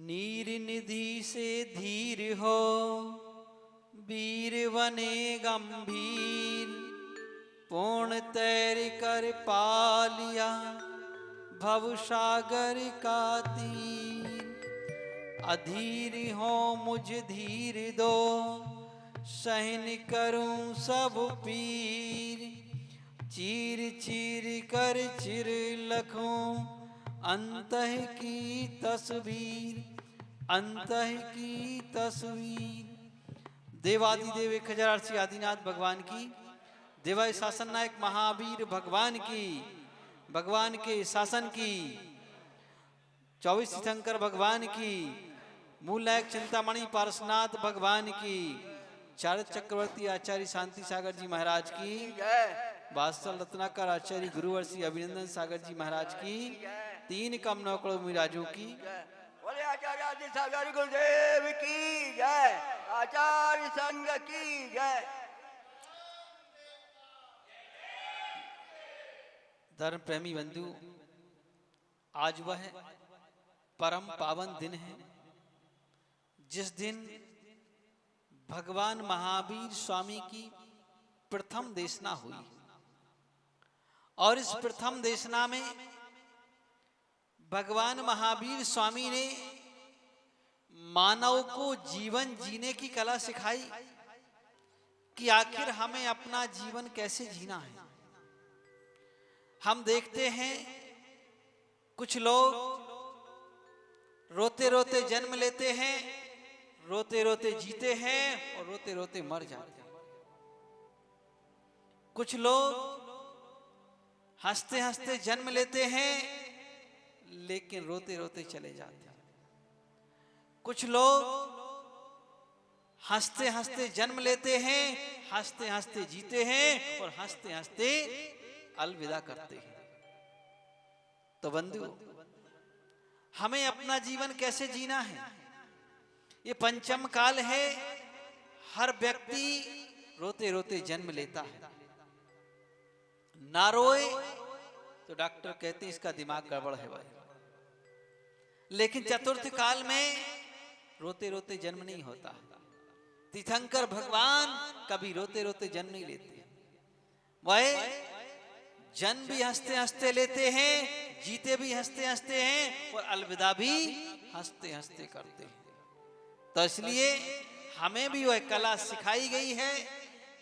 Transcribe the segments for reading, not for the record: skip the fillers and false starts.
नीर निधि से धीर हो, वीर बने गंभीर, पूर्ण तैर कर पालिया भव सागर का तीर। अधीर हो मुझ धीर दो, सहन करूं सब पीर। चीर चीर कर चिर लखूं अंतः की तस्वीर, अंतः की तस्वीर। देवादिदेव 1008 आदिनाथ भगवान की, देवाय शासन नायक महावीर भगवान की, भगवान के शासन की, 24 तीर्थंकर भगवान की, मूल नायक चिंतामणि पारसनाथ भगवान की, चार चक्रवर्ती आचार्य शांति सागर जी महाराज की, वात्सल रत्नाकर आचार्य गुरुवर्षी अभिनंदन सागर जी महाराज की, तीन कम नौकड़ों मिराजों की, बोले आचार्य सागर गुरुदेव की जय, आचार्य संघ की जय। धर्म प्रेमी बंधु, आज वह परम पावन दिन है जिस दिन भगवान महावीर स्वामी की प्रथम देशना हुई। और इस प्रथम देशना में भगवान महावीर स्वामी ने मानव को जीवन जीने की कला सिखाई कि आखिर हमें अपना जीवन कैसे जीना है। हम देखते हैं कुछ लोग रोते रोते जन्म लेते हैं, रोते रोते जीते हैं और रोते रोते मर जाते हैं। कुछ लोग हंसते हंसते जन्म लेते हैं लेकिन रोते रोते चले जाते हैं। कुछ लोग हंसते हंसते जन्म लेते हैं, हंसते हंसते जीते हैं और हंसते हंसते अलविदा करते हैं। तो बंधु, हमें अपना जीवन कैसे जीना है? ये पंचम काल है, हर व्यक्ति रोते रोते जन्म लेता है। ना रोए तो डॉक्टर कहते हैं इसका दिमाग गड़बड़ है भाई। लेकिन चतुर्थ काल में रोते रोते जन्म नहीं होता। तीर्थंकर भगवान कभी रोते रोते जन्म नहीं लेते। वह जन्म भी हंसते हंसते लेते हैं, जीते भी हंसते हंसते हैं और अलविदा भी हंसते हंसते करते हैं। तो इसलिए हमें भी वह कला सिखाई गई है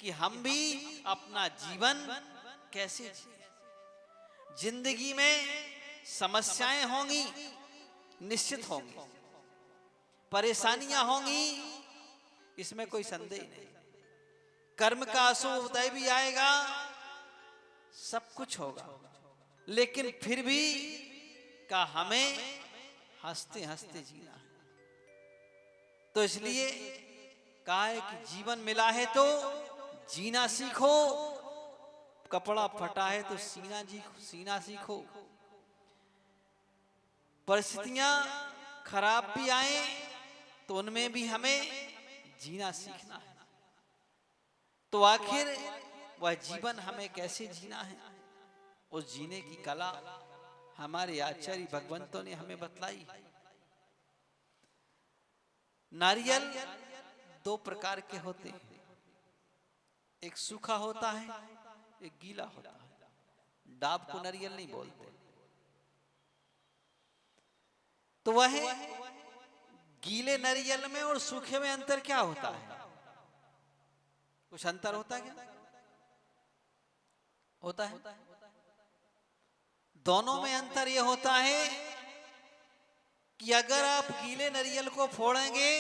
कि हम भी अपना जीवन कैसे जिए। जिंदगी में समस्याएं होंगी, निश्चित होंगी, परेशानियां होंगी, इसमें कोई संदेह नहीं। कर्म का आंसू उदय भी आएगा, सब कुछ होगा, लेकिन फिर भी का हमें हंसते हंसते जीना है। तो इसलिए कहा है कि जीवन मिला है तो जीना सीखो, कपड़ा फटा है तो सीना सीखो। परिस्थितियां खराब भी आए तो उनमें भी हमें जीना सीखना है। तो आखिर वह जीवन हमें कैसे जीना है, उस जीने की कला हमारे आचार्य भगवंतों ने हमें बतलाई। नारियल दो प्रकार के होते हैं, एक सूखा होता है, एक गीला होता है। डाब को नारियल नहीं बोलते। तो वह गीले नारियल में और सूखे में अंतर क्या होता है? कुछ अंतर होता है क्या? होता है। दोनों में अंतर यह होता है कि अगर आप गीले नारियल को फोड़ेंगे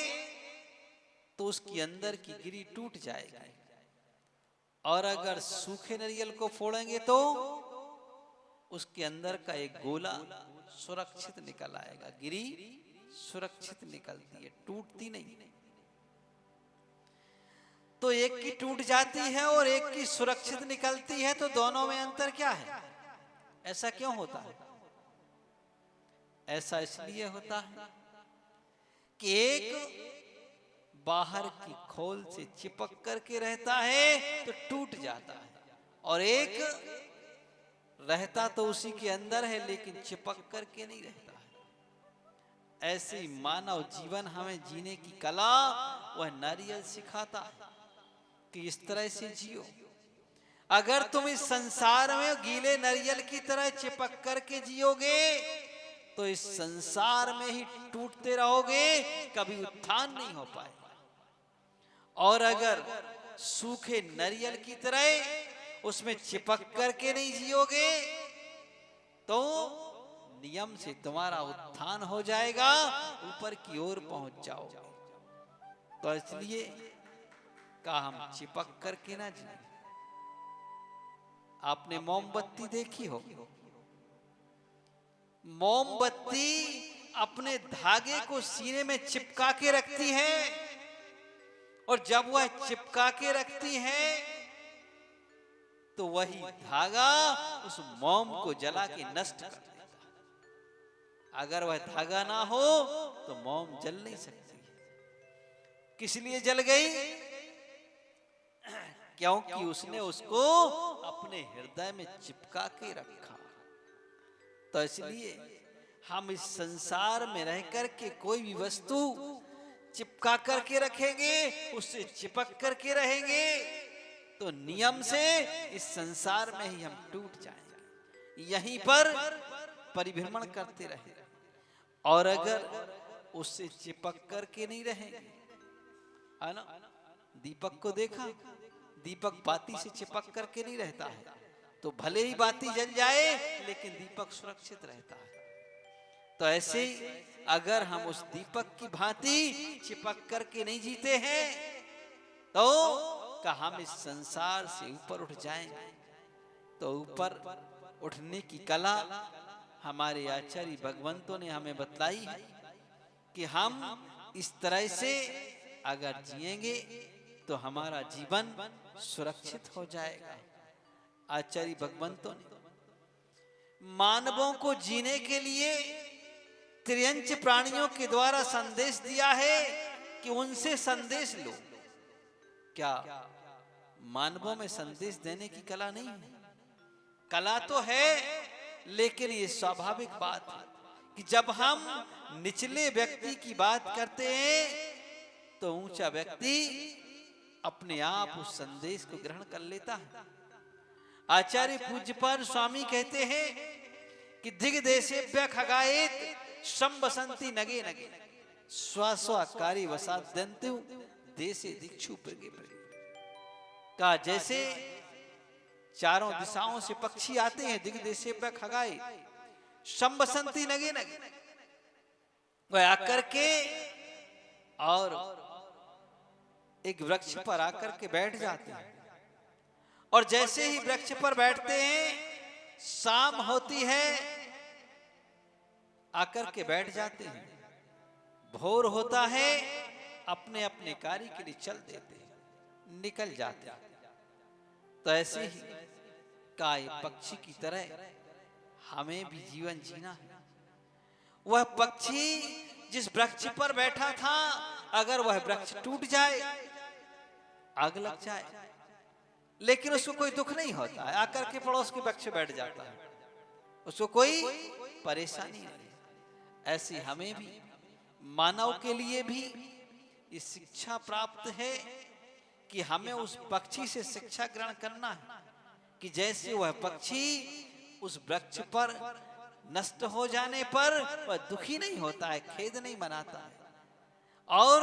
तो उसकी अंदर की गिरी टूट जाएगी, और अगर सूखे नारियल को फोड़ेंगे तो उसके अंदर का एक गोला सुरक्षित निकल आएगा। गिरी सुरक्षित निकलती है, टूटती नहीं। तो एक की टूट जाती है और एक की सुरक्षित निकलती है, तो दोनों में अंतर क्या है? ऐसा क्यों होता है? ऐसा इसलिए होता है कि एक बाहर की खोल से चिपक करके रहता है तो टूट जाता है, और एक रहता तो उसी के अंदर है लेकिन चिपक करके नहीं रहता है। ऐसे मानव जीवन हमें जीने की कला वह नारियल सिखाता है कि इस तरह से जियो। अगर तुम इस संसार में गीले नारियल की तरह चिपक करके जियोगे तो इस संसार में ही टूटते रहोगे, कभी उत्थान नहीं हो पाएगा। और अगर सूखे नारियल की तरह उसमें चिपक करके नहीं जियोगे तो नियम से तुम्हारा उत्थान हो जाएगा, ऊपर की ओर पहुंच जाओगे। तो इसलिए कहा हम चिपक करके ना जिए। आपने मोमबत्ती देखी हो, मोमबत्ती अपने धागे को सीने में चिपका के रखती है, और जब वह चिपका के रखती है तो वही धागा उस मोम को जला के नष्ट कर देता है। अगर वह धागा ना हो तो मोम जल नहीं सकती। किस लिए जल गई? क्योंकि उसने उसको अपने हृदय में चिपका के रखा। तो इसलिए हम इस संसार में रह करके कोई भी वस्तु चिपका करके रखेंगे, उससे चिपक करके रहेंगे, तो नियम से इस संसार में ही हम टूट जाएंगे, यहीं पर परिभ्रमण करते रहेंगे। और अगर उससे चिपक करके नहीं रहेंगे, है ना, दीपक को देखा, दीपक बाती से चिपक करके नहीं रहता है, तो भले ही बाती जल जाए लेकिन दीपक सुरक्षित रहता है। तो ऐसे ही अगर हम उस दीपक की भांति चिपक करके नहीं जीते हैं तो हम इस संसार से ऊपर उठ जाएंगे। तो ऊपर उठने की कला हमारे आचार्य भगवंतों ने हमें बतलाई है कि हम इस तरह से अगर जिएंगे तो हमारा जीवन सुरक्षित हो जाएगा। आचार्य भगवंतों ने मानवों को जीने के लिए त्रियंच प्राणियों के द्वारा संदेश दिया है कि उनसे संदेश लो। क्या मानवों में संदेश देने की कला नहीं है? कला तो है, लेकिन ये स्वाभाविक बात है कि जब हम निचले व्यक्ति की बात करते हैं तो ऊंचा व्यक्ति अपने आप उस संदेश को ग्रहण कर लेता है। आचार्य पूज्यपाद स्वामी कहते हैं कि दिग्देशेभ्यः खगायेत संबसंति नगे नगे स्वस्वकारी वसाद्यन्तु देशे दिक्षु प्रगे प्रगे। का जैसे चारों दिशाओं से पक्षी आते हैं, दिग्देशेभ्यः खगायेत संबसंति नगे नगे, वह आकर के और एक वृक्ष पर आकर के बैठ जाते हैं, और जैसे ही वृक्ष पर बैठते हैं शाम होती है, आकर के बैठ जाते हैं, भोर होता है, अपने अपने कार्य के लिए चल देते हैं, निकल जाते हैं। तो ऐसे ही काय पक्षी की तरह हमें भी जीवन जीना है। वह पक्षी जिस वृक्ष पर बैठा था, अगर वह वृक्ष टूट जाए, आग लग जाए, लेकिन उसको कोई दुख नहीं होता है, आकर के पड़ोस के वृक्ष बैठ जाता है, उसको कोई परेशानी नहीं। ऐसे हमें भी, मानव के लिए भी ये शिक्षा प्राप्त है कि हमें उस पक्षी से शिक्षा ग्रहण करना है कि जैसे वह पक्षी उस वृक्ष पर नष्ट हो जाने पर वह दुखी नहीं होता है, खेद नहीं मनाता है, और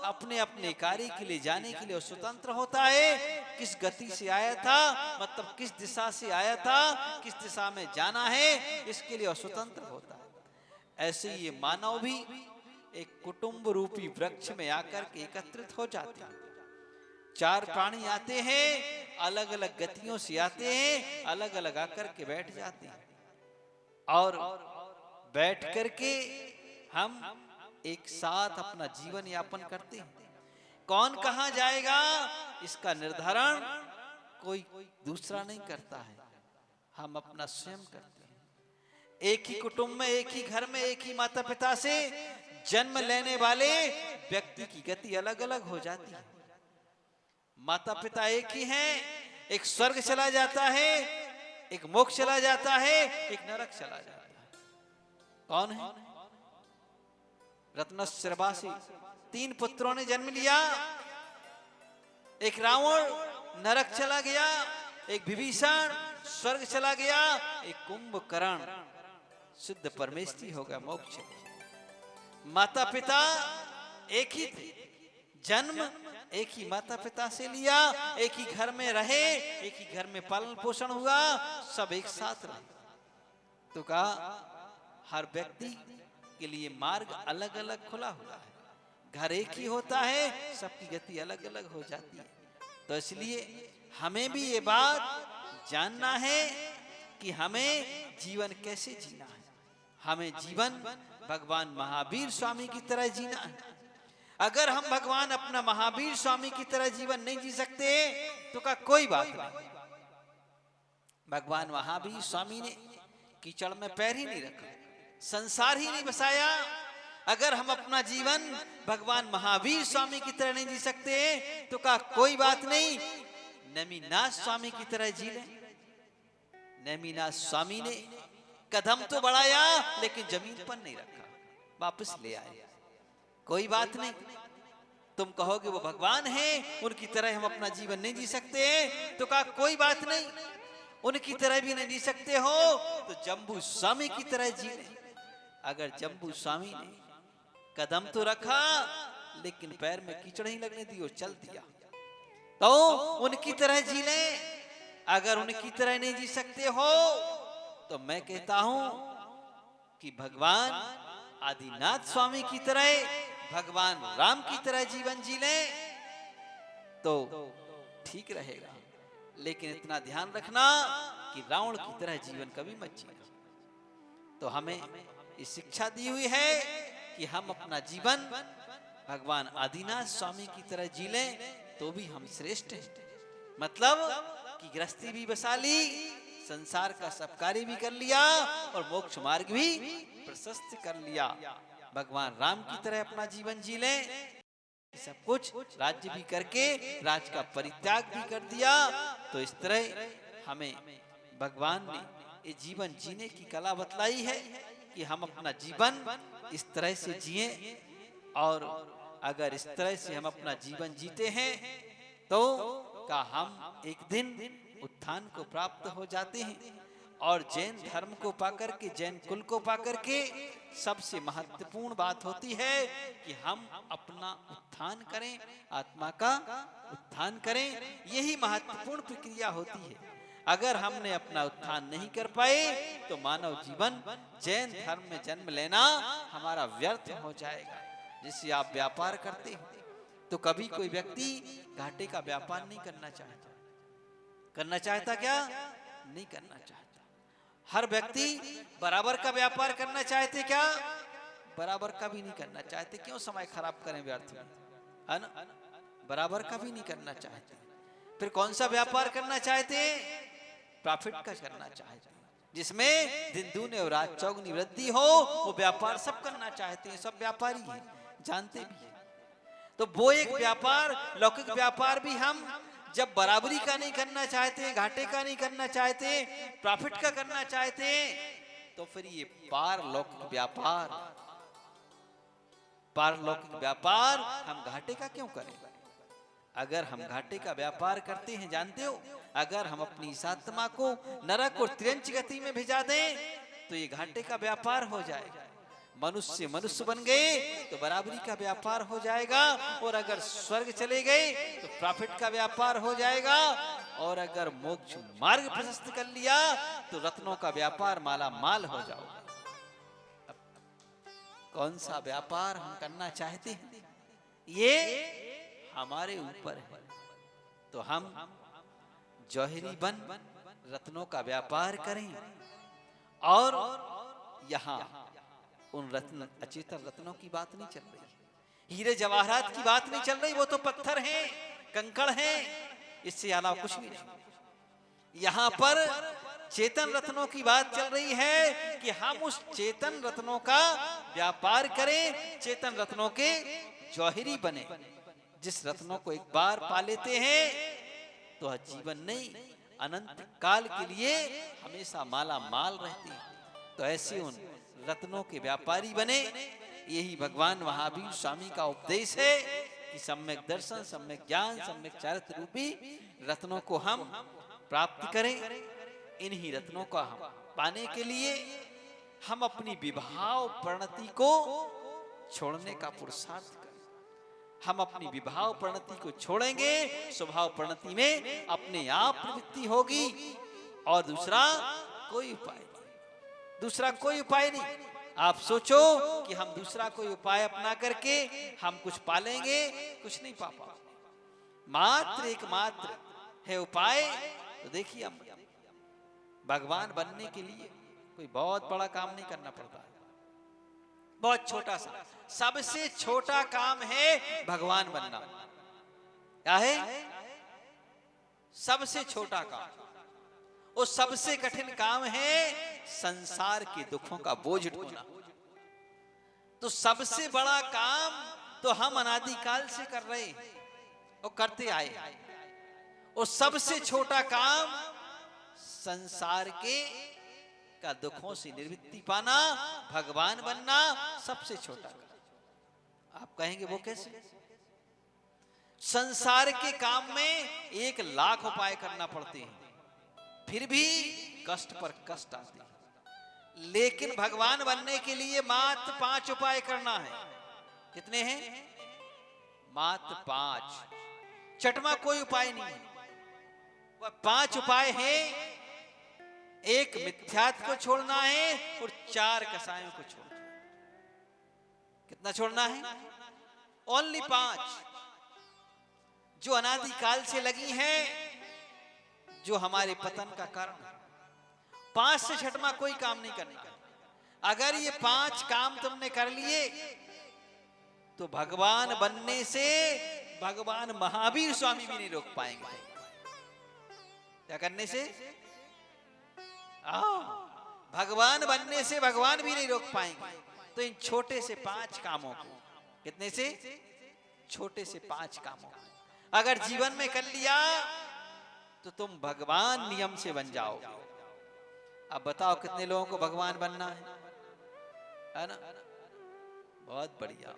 अपने अपने कार्य के लिए जाने के लिए स्वतंत्र होता है। किस गति से आया था, मतलब किस दिशा से आया था, किस दिशा में जाना है, इसके लिए स्वतंत्र होता है। ऐसे ये मानव भी एक कुटुंब रूपी वृक्ष में आकर के एकत्रित हो जाते हैं। चार प्राणी आते हैं, अलग अलग गतियों से आते हैं, अलग अलग आकर के बैठ जाते हैं, और बैठ करके हम एक साथ अपना जीवन यापन करते हैं। कौन कहां जाएगा इसका निर्धारण कोई दूसरा नहीं करता है, हम अपना स्वयं करते हैं। एक ही कुटुंब में, एक ही घर में, एक ही माता पिता से जन्म लेने वाले व्यक्ति की गति अलग अलग हो जाती है। माता पिता एक ही हैं, एक स्वर्ग चला जाता है, एक मोक्ष चला जाता है, एक नरक चला जाता है। कौन है? रत्नश्रवा से 3 पुत्रों ने जन्म लिया। एक रावण नरक चला गया, एक विभीषण स्वर्ग चला गया, एक कुंभकर्ण शुद्ध परमेष्ठी हो गया, मोक्ष। माता पिता एक ही थे, जन्म एक ही माता पिता से लिया, एक ही घर में रहे, एक ही घर में पालन पोषण हुआ, सब एक साथ रहे। तो कहा हर व्यक्ति के लिए मार्ग अलग अलग खुला हुआ है, घर एक ही होता है, सबकी गति अलग अलग हो जाती है। तो इसलिए हमें भी ये बात जानना है कि हमें जीवन कैसे जीना है। हमें जीवन भगवान महावीर स्वामी की तरह जीना है। अगर हम भगवान अपना महावीर स्वामी की तरह जीवन नहीं जी सकते तो का कोई बात नहीं। भगवान महावीर स्वामी ने कीचड़ में पैर ही नहीं रखा, संसार ही नहीं बसाया। अगर हम अपना जीवन भगवान महावीर स्वामी की तरह नहीं जी सकते तो का कोई बात नहीं, नेमिनाथ स्वामी की तरह जी लें। नेमिनाथ स्वामी ने कदम तो बढ़ाया लेकिन जमीन पर नहीं रखा, वापस ले आए। कोई बात नहीं, तुम कहोगे वो भगवान हैं, उनकी तरह हम अपना जीवन नहीं जी सकते तो कहा कोई बात नहीं, उनकी तरह भी नहीं जी सकते हो तो जम्बू स्वामी की तरह जी ले। अगर जम्बू स्वामी ने कदम तो रखा लेकिन पैर में कीचड़ ही लगने दी और चल दिया, तो उनकी तरह जी ले। अगर उनकी तरह नहीं जी सकते हो तो मैं कहता हूं कि भगवान आदिनाथ स्वामी की तरह, भगवान राम की तरह जीवन जी ले तो ठीक रहेगा। लेकिन इतना ध्यान रखना कि रावण की तरह जीवन कभी मत जीना। तो हमें ये शिक्षा दी हुई है कि हम अपना जीवन भगवान आदिनाथ स्वामी की तरह जी लें तो भी हम श्रेष्ठ हैं। मतलब कि गृहस्थी भी बसा ली, संसार का सब कार्य भी कर लिया और मोक्ष मार्ग भी प्रशस्त कर लिया। भगवान राम की तरह अपना जीवन जी लें, सब कुछ राज्य भी करके राज का परित्याग भी कर दिया। तो इस तरह हमें भगवान ने ये जीवन जीने की कला बतलाई है कि हम अपना जीवन इस तरह से जिए। और अगर इस तरह से हम अपना जीवन जीते हैं तो का हम एक दिन उत्थान को प्राप्त हो जाते हैं। और जैन धर्म को पाकर के, जैन कुल को पाकर के सबसे महत्वपूर्ण बात होती है कि हम अपना उत्थान करें, आत्मा का उत्थान करें। यही महत्वपूर्ण प्रक्रिया होती है। अगर हमने अपना उत्थान नहीं कर पाए तो मानव जीवन जैन धर्म में जन्म लेना हमारा व्यर्थ हो जाएगा। जिससे आप व्यापार करते हैं तो कभी कोई व्यक्ति घाटे का व्यापार नहीं करना चाहता। करना चाहता क्या? नहीं करना चाहता। हर व्यक्ति बराबर का व्यापार करना चाहते क्या? बराबर का भी नहीं करना चाहते। क्यों समय खराब करें व्यर्थ में, है ना? बराबर का भी नहीं करना चाहते। फिर कौन सा व्यापार करना चाहते? प्रॉफिट का करना चाहते, जिसमें दिन दूने और रात चौगुनी वृद्धि हो। वो व्यापार सब करना चाहते हैं, सब व्यापारी हैं, जानते भी हैं। तो वो एक व्यापार, लौकिक व्यापार भी हम जब बराबरी का नहीं करना चाहते, घाटे का नहीं करना चाहते, प्रॉफिट का करना चाहते, तो फिर ये पारलौकिक व्यापार, पारलौकिक व्यापार हम घाटे का क्यों करें? अगर हम घाटे का व्यापार करते हैं, जानते हो, अगर हम अपनी इस आत्मा को नरक और त्रियंच गति में भिजा दें तो ये घाटे का व्यापार हो जाएगा। मनुष्य मनुष्य बन गए तो बराबरी का व्यापार हो जाएगा। और अगर स्वर्ग चले गए तो प्रॉफिट का व्यापार हो जाएगा। और अगर मोक्ष मार्ग प्रशस्त कर लिया तो रत्नों का व्यापार माला माल हो जाओगे। कौन सा व्यापार हम करना चाहते हैं ये हमारे ऊपर है। तो हम जौहरी बन रत्नों का व्यापार करें। और यहाँ उन रत्न, अचेतन रत्नों की बात नहीं चल रही, हीरे जवाहरात की बात नहीं चल रही। वो तो पत्थर हैं, कंकड़ हैं, इससे अलावा कुछ भी नहीं। यहाँ पर चेतन रत्नों की बात चल रही है कि हम उस चेतन रत्नों का व्यापार करें, चेतन रत्नों के जौहरी बने। जिस रत्नों को एक बार पा लेते हैं तो जीवन नहीं, अनंत काल के लिए हमेशा माला माल रहती है। तो ऐसे उन रत्नों के व्यापारी बने यही भगवान महावीर स्वामी का उपदेश है कि सम्यक दर्शन, सम्यक ज्ञान, सम्यक चरित्र रूपी रत्नों को हम प्राप्त करें। इन्हीं रत्नों का हम पाने के लिए हम अपनी विभाव प्रणति को छोड़ने का पुरुषार्थ करें। हम अपनी विभाव प्रणति को छोड़ेंगे, स्वभाव प्रणति में अपने आप प्रवृत्ति होगी और दूसरा कोई उपाय नहीं। दूसरा कोई उपाय नहीं। आप सोचो कि हम दूसरा कोई उपाय अपना करके हम कुछ पालेंगे, कुछ नहीं पा पाओगे। मात्र एकमात्र है उपाय। तो देखिए, हम भगवान बनने के लिए कोई बहुत बड़ा काम नहीं करना पड़ता है, बहुत छोटा सा, सबसे छोटा काम है भगवान बनना। क्या है? सबसे छोटा काम। और सबसे कठिन काम है संसार के दुखों का बोझ उठाना। तो सबसे बड़ा काम तो हम अनादिकाल से कर रहे हैं और करते आए। और सबसे छोटा काम संसार के का दुखों से निवृत्ति पाना, भगवान बनना सबसे छोटा काम। आप कहेंगे वो कैसे? संसार के काम में 1,00,000 उपाय करना पड़ते हैं, फिर भी कष्ट पर कष्ट आते हैं। लेकिन भगवान बनने के लिए मात्र 5 उपाय करना है। कितने हैं? मात्र 5। छठवां कोई उपाय नहीं है। वह 5 उपाय हैं। 1 मिथ्यात्व को छोड़ना है और 4 कसायों को छोड़ना है। कितना छोड़ना है? ओनली 5, जो अनादिकाल से लगी हैं, जो हमारे पतन का कारण है। 5 से छठवां कोई काम नहीं करने का। अगर ये 5 काम तुमने कर लिए तो भगवान बनने से भगवान महावीर स्वामी भी नहीं रोक पाएंगे। क्या करने से? भगवान बनने से भगवान भी नहीं रोक पाएंगे। तो इन छोटे से 5 कामों को, कितने से? छोटे से 5 कामों को अगर जीवन में कर लिया तो तुम भगवान नियम से बन जाओगे। अब बताओ कितने लोगों को भगवान बनना है ना? बहुत बढ़िया।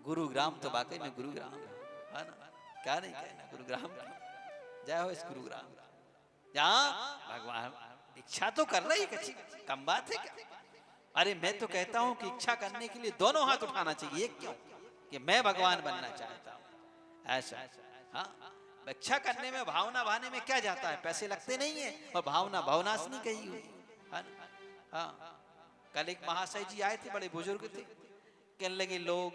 गुरुग्राम तो वाकई में गुरुग्राम है ना? क्या नहीं कहना गुरुग्राम की। जय हो इस गुरुग्राम, जहाँ भगवान इच्छा तो कर रही है। अच्छी कम बात है क्या? अरे मैं तो कहता हूं कि इच्छा करने के लिए दोनों हाथ उठाना चाहिए। क्यों? कि मैं भगवान बनना चाहता हूं, ऐसा। हाँ, इच्छा करने में, भावना बहाने में क्या जाता है? पैसे लगते नहीं है। और भावना भवनाशनी कही हुई है ना? हाँ, कल एक महाशय जी आए थे, बड़े बुजुर्ग थे, कहने लगे लोग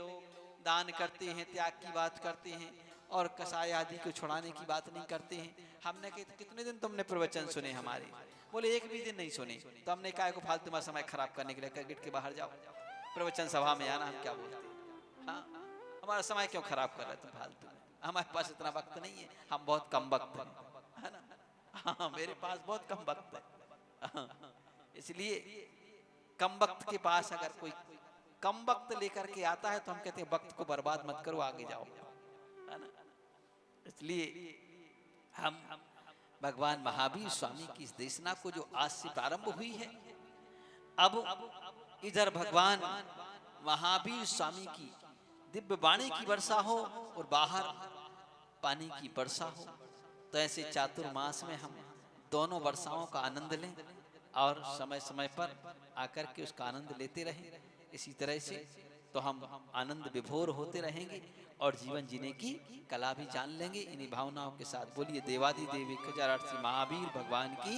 दान करते हैं, त्याग की बात करते हैं और कसाय आदि को छुड़ाने की बात नहीं करते हैं। हमने कहा कितने दिन तुमने प्रवचन सुने हमारे? बोले 1 भी दिन नहीं सुने। तो हमने कहा को फालतू में समय खराब करने के लिए गेट के बाहर जाओ, प्रवचन सभा में आना। हम क्या बोलते हैं? हाँ, हमारा समय क्यों खराब कर रहे तुम फालतू में? हमारे पास इतना वक्त नहीं है, हम बहुत कम वक्त है ना? हाँ, मेरे पास बहुत कम वक्त है। इसलिए कम वक्त के पास अगर कोई कम वक्त लेकर के आता है तो हम कहते हैं वक्त को बर्बाद मत करो, आगे जाओ, है ना? इसलिए हम भगवान महावीर स्वामी की इस देशना को जो आज से प्रारंभ हुई है, अब इधर भगवान महावीर स्वामी की दिव्य वाणी की वर्षा हो और बाहर पानी की वर्षा हो। तो ऐसे चातुर्मास में हम दोनों वर्षाओं का आनंद लें और समय समय पर आकर के उसका आनंद लेते रहें। इसी तरह से तो हम आनंद विभोर होते रहेंगे और जीवन जीने की कला भी जान लेंगे। इन्हीं भावनाओं के साथ बोलिए देवादिदेव 1008 महावीर भगवान की